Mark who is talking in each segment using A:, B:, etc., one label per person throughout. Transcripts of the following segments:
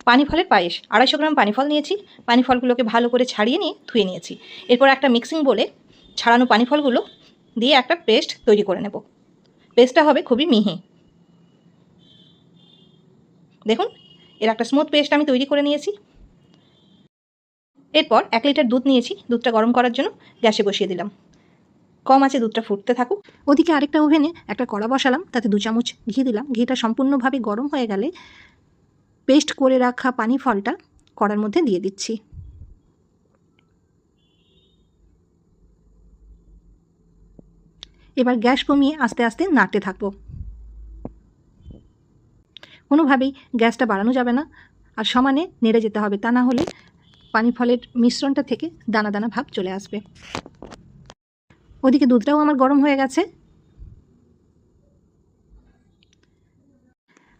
A: পানি ফলের পায়েস 250 গ্রাম পানি ফল নিয়েছি। পানি ফলগুলোকে ভালো করে ছাড়িয়ে নিয়ে ধুয়ে নিয়েছি। এরপর একটা মিক্সিং বলে ছাড়ানো পানি ফলগুলো দিয়ে একটা পেস্ট তৈরি করে নেব। পেস্টটা হবে খুবই মিহি। দেখুন, এর একটা স্মুথ পেস্ট আমি তৈরি করে নিয়েছি। এরপর 1 লিটার দুধ নিয়েছি। দুধটা গরম করার জন্য গ্যাসে বসিয়ে দিলাম। কম আঁচে দুধটা ফুটতে থাকুক। ওদিকে আরেকটা ওভেনে একটা কড়া বসালাম, তাতে 2 চামচ ঘি দিলাম। ঘিটা সম্পূর্ণভাবে গরম হয়ে গেলে পেস্ট করে রাখা পানি ফলটা কড়ার মধ্যে দিয়ে দিচ্ছি। এবার গ্যাস কমিয়ে আস্তে আস্তে নাড়তে থাকবো। কোনোভাবেই গ্যাসটা বাড়ানো যাবে না, আর সমানে নেড়ে যেতে হবে, তা না হলে পানি ফলের মিশ্রণটা থেকে দানা দানা ভাব চলে আসবে। ওদিকে দুধটাও আমার গরম হয়ে গেছে,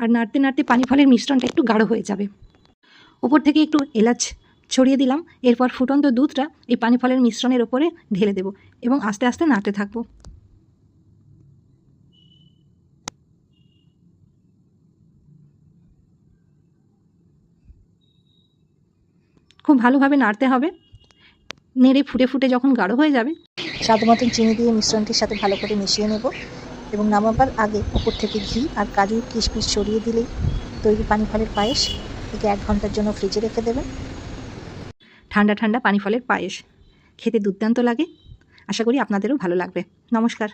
A: আর নাড়তে নাড়তে পানি ফলের মিশ্রণটা একটু গাঢ় হয়ে যাবে। ওপর থেকে একটু এলাচ ছড়িয়ে দিলাম। এরপর ফুটন্ত দুধটা এই পানি ফলের মিশ্রণের ওপরে ঢেলে দেব এবং আস্তে আস্তে নাড়তে থাকবো। খুব ভালোভাবে নাড়তে হবে। নেড়ে ফুটে ফুটে যখন গাঢ় হয়ে যাবে, স্বাদ মতন চিনি দিয়ে মিশ্রণটির সাথে ভালো করে মিশিয়ে নেব এবং নামাবার আগে উপর থেকে ঘি আর কাজু কিশমিশ ছড়িয়ে দিলেই তৈরি পানি ফলের পায়েস। একে 1 ঘন্টার জন্য ফ্রিজে রেখে দেবেন। ঠান্ডা ঠান্ডা পানি ফলের পায়েস খেতে দুর্দান্ত লাগে। আশা করি আপনাদেরও ভালো লাগবে। নমস্কার।